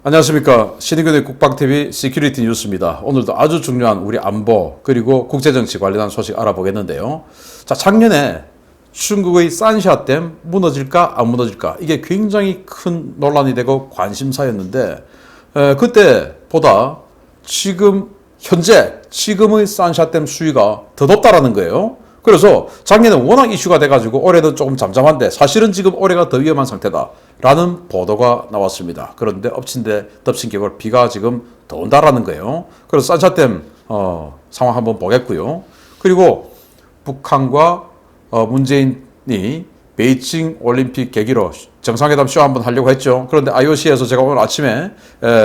안녕하십니까. 신의균의 국방TV 시큐리티 뉴스입니다. 오늘도 아주 중요한 우리 안보 그리고 국제정치 관련한 소식 알아보겠는데요. 자, 작년에 중국의 산샤댐 무너질까 안 무너질까 이게 굉장히 큰 논란이 되고 관심사였는데 그때보다 지금의 산샤댐 수위가 더 높다라는 거예요. 그래서 작년에 워낙 이슈가 돼가지고 올해는 조금 잠잠한데 사실은 지금 올해가 더 위험한 상태다라는 보도가 나왔습니다. 그런데 엎친 데 덮친 격으로 비가 지금 더 온다라는 거예요. 그래서 산샤댐 상황 한번 보겠고요. 그리고 북한과 문재인이 베이징 올림픽 계기로 정상회담 쇼 한번 하려고 했죠. 그런데 IOC에서 제가 오늘 아침에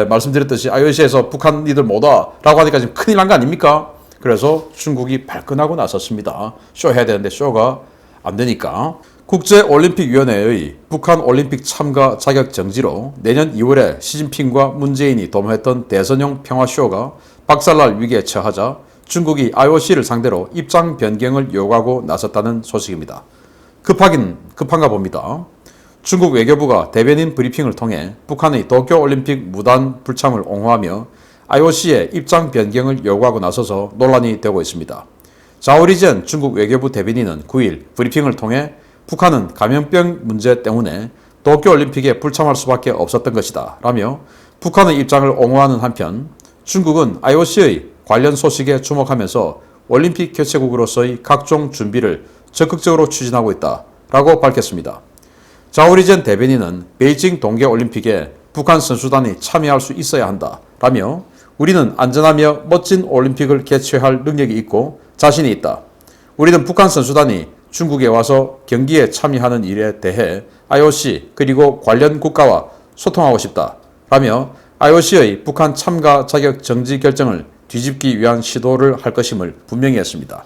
말씀드렸듯이 IOC에서 북한이들 못 와라고 하니까 지금 큰일 난 거 아닙니까? 그래서 중국이 발끈하고 나섰습니다. 쇼 해야 되는데 쇼가 안 되니까. 국제올림픽위원회의 북한 올림픽 참가 자격 정지로 내년 2월에 시진핑과 문재인이 도모했던 대선용 평화쇼가 박살날 위기에 처하자 중국이 IOC를 상대로 입장 변경을 요구하고 나섰다는 소식입니다. 급한가 봅니다. 중국 외교부가 대변인 브리핑을 통해 북한의 도쿄올림픽 무단 불참을 옹호하며 IOC의 입장 변경을 요구하고 나서서 논란이 되고 있습니다. 자오리젠 중국 외교부 대변인은 9일 브리핑을 통해 북한은 감염병 문제 때문에 도쿄올림픽에 불참할 수밖에 없었던 것이다 라며 북한의 입장을 옹호하는 한편 중국은 IOC의 관련 소식에 주목하면서 올림픽 개최국으로서의 각종 준비를 적극적으로 추진하고 있다 라고 밝혔습니다. 자오리젠 대변인은 베이징 동계올림픽에 북한 선수단이 참여할 수 있어야 한다 라며 우리는 안전하며 멋진 올림픽을 개최할 능력이 있고 자신이 있다. 우리는 북한 선수단이 중국에 와서 경기에 참여하는 일에 대해 IOC 그리고 관련 국가와 소통하고 싶다. 라며 IOC의 북한 참가 자격 정지 결정을 뒤집기 위한 시도를 할 것임을 분명히 했습니다.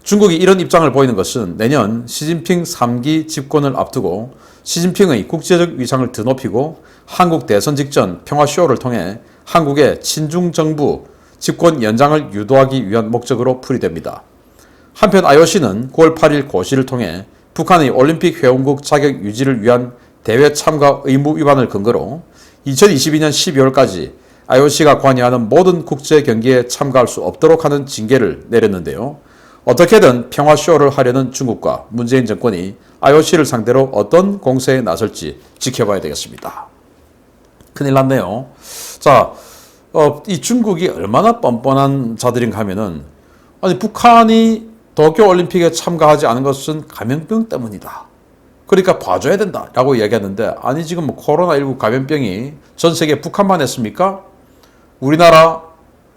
중국이 이런 입장을 보이는 것은 내년 시진핑 3기 집권을 앞두고 시진핑의 국제적 위상을 드높이고 한국 대선 직전 평화쇼를 통해 한국의 친중 정부 집권 연장을 유도하기 위한 목적으로 풀이됩니다. 한편 IOC는 9월 8일 고시를 통해 북한의 올림픽 회원국 자격 유지를 위한 대회 참가 의무 위반을 근거로 2022년 12월까지 IOC가 관여하는 모든 국제 경기에 참가할 수 없도록 하는 징계를 내렸는데요. 어떻게든 평화쇼를 하려는 중국과 문재인 정권이 IOC를 상대로 어떤 공세에 나설지 지켜봐야 되겠습니다. 큰일 났네요. 자, 이 중국이 얼마나 뻔뻔한 자들인가 하면은, 아니, 북한이 도쿄올림픽에 참가하지 않은 것은 감염병 때문이다. 그러니까 봐줘야 된다. 라고 이야기하는데, 아니, 지금 뭐 코로나19 감염병이 전 세계 북한만 했습니까? 우리나라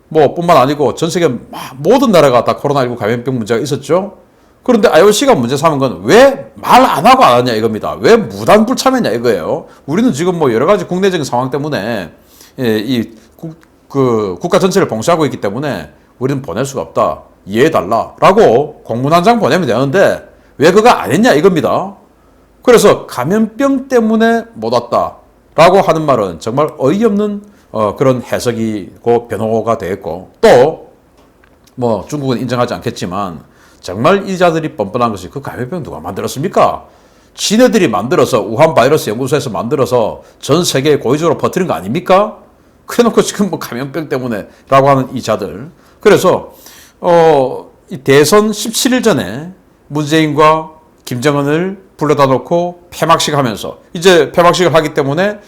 뿐만 아니고 전 세계 모든 나라가 다 코로나19 감염병 문제가 있었죠. 그런데 IOC가 문제 삼은 건 왜 말 안 하고 안 하냐 이겁니다. 왜 무단 불참했냐 이거예요. 우리는 지금 여러 가지 국내적인 상황 때문에 국가 전체를 봉쇄하고 있기 때문에 우리는 보낼 수가 없다. 이해해달라. 라고 공문 한 장 보내면 되는데 왜 그거 안 했냐 이겁니다. 그래서 감염병 때문에 못 왔다. 라고 하는 말은 정말 어이없는 그런 해석이고 변호가 되겠고 또 중국은 인정하지 않겠지만 정말 이 자들이 뻔뻔한 것이 그 감염병 누가 만들었습니까? 지네들이 만들어서 우한 바이러스 연구소에서 만들어서 전 세계에 고의적으로 퍼뜨린 거 아닙니까? 그래놓고 지금 감염병 때문에 라고 하는 이 자들. 그래서 이 대선 17일 전에 문재인과 김정은을 불러다 놓고 폐막식 하면서 이제 폐막식을 하기 때문에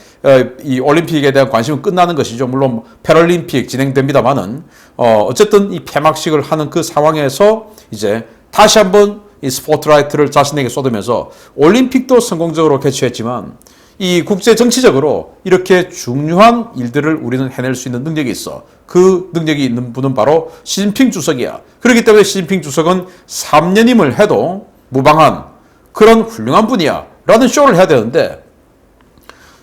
이 올림픽에 대한 관심은 끝나는 것이죠. 물론 패럴림픽 진행됩니다만은 어쨌든 이 폐막식을 하는 그 상황에서 이제 다시 한번 이 스포트라이트를 자신에게 쏟으면서 올림픽도 성공적으로 개최했지만 이 국제 정치적으로 이렇게 중요한 일들을 우리는 해낼 수 있는 능력이 있어. 그 능력이 있는 분은 바로 시진핑 주석이야. 그렇기 때문에 시진핑 주석은 3년임을 해도 무방한 그런 훌륭한 분이야 라는 쇼를 해야 되는데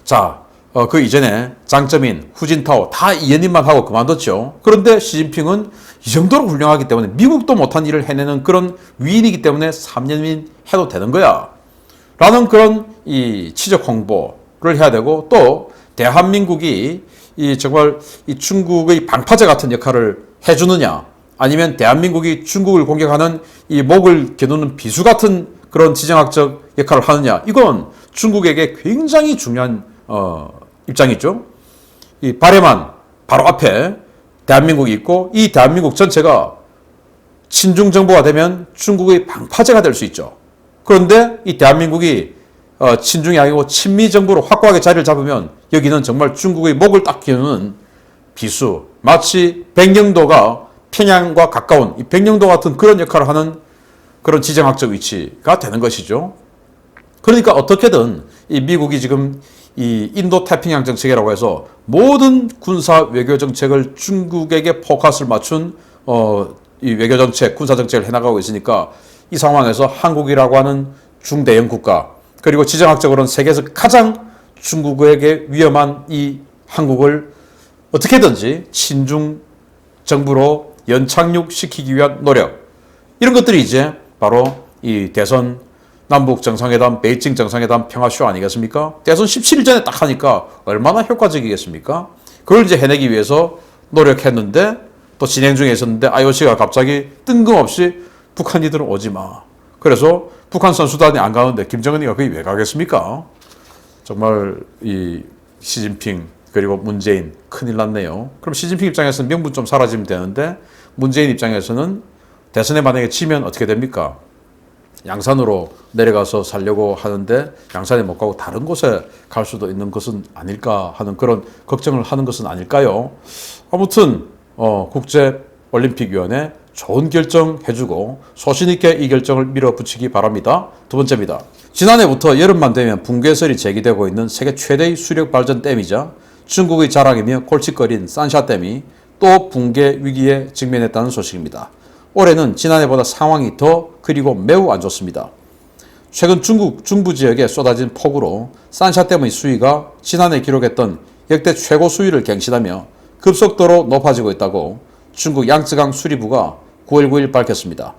자, 그 이전에 장쩌민, 후진타오 다 이연임만 하고 그만뒀죠. 그런데 시진핑은 이 정도로 훌륭하기 때문에 미국도 못한 일을 해내는 그런 위인이기 때문에 3년임 해도 되는 거야 라는 그런 이 치적 홍보를 해야 되고 또 대한민국이 정말 이 중국의 방파제 같은 역할을 해주느냐 아니면 대한민국이 중국을 공격하는 이 목을 겨누는 비수 같은 그런 지정학적 역할을 하느냐 이건 중국에게 굉장히 중요한 입장이죠. 이 바레만 바로 앞에 대한민국이 있고 이 대한민국 전체가 친중 정부가 되면 중국의 방파제가 될 수 있죠. 그런데 이 대한민국이 친중이 아니고 친미 정부로 확고하게 자리를 잡으면 여기는 정말 중국의 목을 딱 기우는 비수, 마치 백령도가 평양과 가까운 이 백령도 같은 그런 역할을 하는 그런 지정학적 위치가 되는 것이죠. 그러니까 어떻게든 이 미국이 지금 이 인도 태평양 정책이라고 해서 모든 군사 외교 정책을 중국에게 포커스를 맞춘 이 외교 정책, 군사 정책을 해나가고 있으니까 이 상황에서 한국이라고 하는 중대형 국가 그리고 지정학적으로는 세계에서 가장 중국에게 위험한 이 한국을 어떻게든지 친중 정부로 연착륙시키기 위한 노력 이런 것들이 이제 바로 이 대선 남북 정상회담, 베이징 정상회담 평화쇼 아니겠습니까? 대선 17일 전에 딱 하니까 얼마나 효과적이겠습니까? 그걸 이제 해내기 위해서 노력했는데 또 진행 중에 있었는데 IOC가 갑자기 뜬금없이 북한이들은 오지 마. 그래서 북한 선수단이 안 가는데 김정은이가 거기 왜 가겠습니까? 정말 이 시진핑 그리고 문재인 큰일 났네요. 그럼 시진핑 입장에서는 명분 좀 사라지면 되는데 문재인 입장에서는 대선에 만약에 지면 어떻게 됩니까? 양산으로 내려가서 살려고 하는데 양산에 못 가고 다른 곳에 갈 수도 있는 것은 아닐까 하는 그런 걱정을 하는 것은 아닐까요? 아무튼 국제올림픽위원회 좋은 결정 해주고 소신 있게 이 결정을 밀어붙이기 바랍니다. 두 번째입니다. 지난해부터 여름만 되면 붕괴설이 제기되고 있는 세계 최대의 수력 발전 댐이자 중국의 자랑이며 골칫거리인 산샤댐이 또 붕괴 위기에 직면했다는 소식입니다. 올해는 지난해보다 상황이 더 그리고 매우 안 좋습니다. 최근 중국 중부 지역에 쏟아진 폭우로 산샤댐의 수위가 지난해 기록했던 역대 최고 수위를 갱신하며 급속도로 높아지고 있다고 중국 양쯔강 수리부가 9월 9일 밝혔습니다.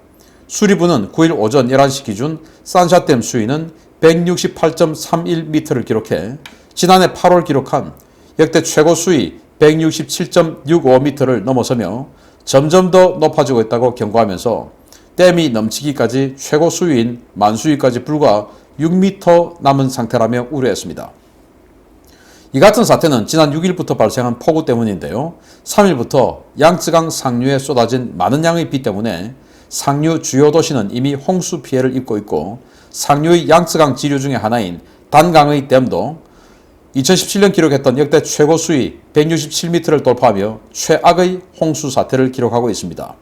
수리부는 9일 오전 11시 기준 산샤댐 수위는 168.31m를 기록해 지난해 8월 기록한 역대 최고 수위 167.65m를 넘어서며 점점 더 높아지고 있다고 경고하면서 댐이 넘치기까지 최고 수위인 만수위까지 불과 6m 남은 상태라며 우려했습니다. 이 같은 사태는 지난 6일부터 발생한 폭우 때문인데요. 3일부터 양쯔강 상류에 쏟아진 많은 양의 비 때문에 상류 주요 도시는 이미 홍수 피해를 입고 있고 상류의 양쯔강 지류 중의 하나인 단강의 댐도 2017년 기록했던 역대 최고 수위 167m를 돌파하며 최악의 홍수 사태를 기록하고 있습니다.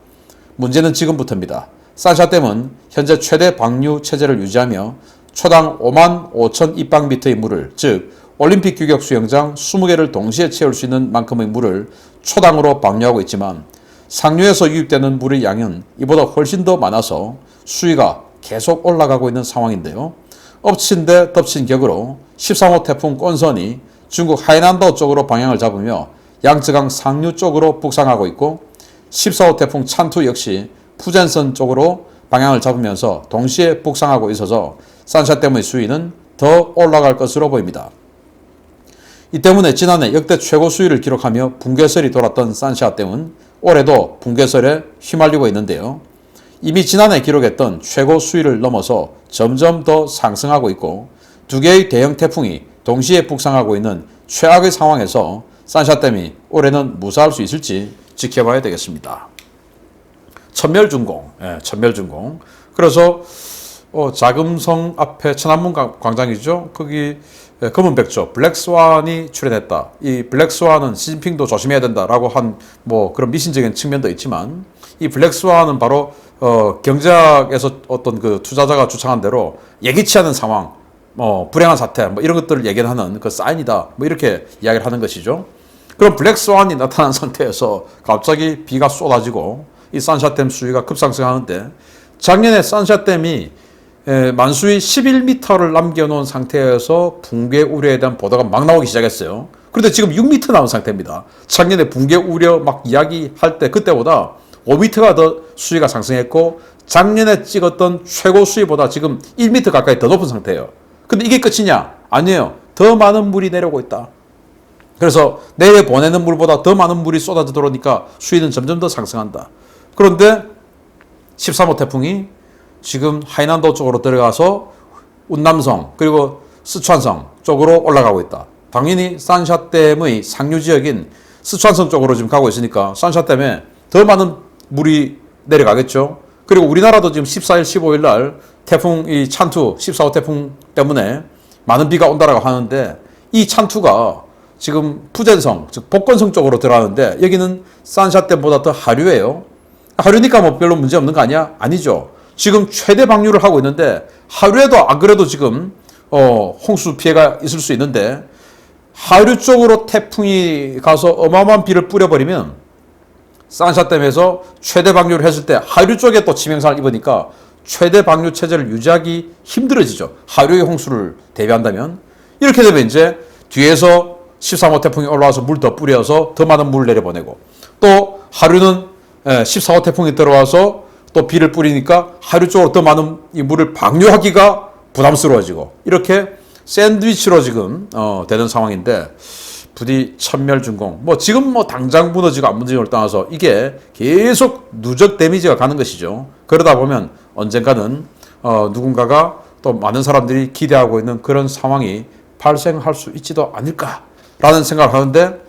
문제는 지금부터입니다. 산샤댐은 현재 최대 방류 체제를 유지하며 초당 5만 5천 입방미터의 물을 즉 올림픽 규격 수영장 20개를 동시에 채울 수 있는 만큼의 물을 초당으로 방류하고 있지만 상류에서 유입되는 물의 양은 이보다 훨씬 더 많아서 수위가 계속 올라가고 있는 상황인데요. 엎친 데 덮친 격으로 13호 태풍 꼰선이 중국 하이난도 쪽으로 방향을 잡으며 양쯔강 상류 쪽으로 북상하고 있고 14호 태풍 찬투 역시 푸젠선 쪽으로 방향을 잡으면서 동시에 북상하고 있어서 산샤댐의 수위는 더 올라갈 것으로 보입니다. 이 때문에 지난해 역대 최고 수위를 기록하며 붕괴설이 돌았던 산샤댐은 올해도 붕괴설에 휘말리고 있는데요. 이미 지난해 기록했던 최고 수위를 넘어서 점점 더 상승하고 있고 두 개의 대형 태풍이 동시에 북상하고 있는 최악의 상황에서 산샤댐이 올해는 무사할 수 있을지 지켜봐야 되겠습니다. 천멸준공, 천멸준공. 그래서 자금성 앞에 천안문 광장이죠. 거기 검은백조 블랙스완이 출현했다. 이 블랙스완은 시진핑도 조심해야 된다라고 한 뭐 그런 미신적인 측면도 있지만 이 블랙스완은 바로 경제학에서 어떤 그 투자자가 주창한 대로 예기치 않은 상황, 불행한 사태, 뭐 이런 것들을 얘기하는 그 사인이다. 뭐 이렇게 이야기를 하는 것이죠. 그럼 블랙스완이 나타난 상태에서 갑자기 비가 쏟아지고 이 산샤댐 수위가 급상승하는데 작년에 산샤댐이 만수위 11m를 남겨놓은 상태에서 붕괴 우려에 대한 보도가 막 나오기 시작했어요. 그런데 지금 6m 나온 상태입니다. 작년에 붕괴 우려 막 이야기할 때 그때보다 5m가 더 수위가 상승했고 작년에 찍었던 최고 수위보다 지금 1m 가까이 더 높은 상태예요. 근데 이게 끝이냐? 아니에요. 더 많은 물이 내려오고 있다. 그래서 내일 보내는 물보다 더 많은 물이 쏟아져 들어오니까 수위는 점점 더 상승한다. 그런데 13호 태풍이 지금 하이난도 쪽으로 들어가서 운남성 그리고 스촨성 쪽으로 올라가고 있다. 당연히 산샤댐의 상류 지역인 스촨성 쪽으로 지금 가고 있으니까 산샤댐에 더 많은 물이 내려가겠죠. 그리고 우리나라도 지금 14일, 15일 날 태풍 이 찬투 14호 태풍 때문에 많은 비가 온다라고 하는데 이 찬투가 지금 푸젠성, 즉 복건성 쪽으로 들어가는데 여기는 산샤댐보다 더 하류예요. 하류니까 뭐 별로 문제 없는 거 아니야? 아니죠. 지금 최대 방류를 하고 있는데 하류에도 안 그래도 지금 홍수 피해가 있을 수 있는데 하류 쪽으로 태풍이 가서 어마어마한 비를 뿌려버리면 산샤댐에서 최대 방류를 했을 때 하류 쪽에 또 치명상을 입으니까 최대 방류 체제를 유지하기 힘들어지죠. 하류의 홍수를 대비한다면. 이렇게 되면 이제 뒤에서 13호 태풍이 올라와서 물 더 뿌려서 더 많은 물을 내려보내고 또 하류는 14호 태풍이 들어와서 또 비를 뿌리니까 하류 쪽으로 더 많은 이 물을 방류하기가 부담스러워지고 이렇게 샌드위치로 지금 되는 상황인데 부디 천멸준공. 뭐 지금 뭐 당장 무너지고 안 무너지고를 떠나서 이게 계속 누적 데미지가 가는 것이죠. 그러다 보면 언젠가는 누군가가 또 많은 사람들이 기대하고 있는 그런 상황이 발생할 수 있지도 않을까라는 생각을 하는데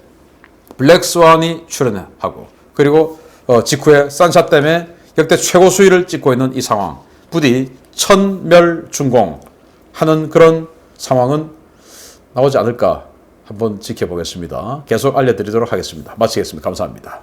블랙스완이 출현하고 그리고 직후에 산샤댐에 역대 최고 수위를 찍고 있는 이 상황. 부디 천멸준공 하는 그런 상황은 나오지 않을까 한번 지켜보겠습니다. 계속 알려드리도록 하겠습니다. 마치겠습니다. 감사합니다.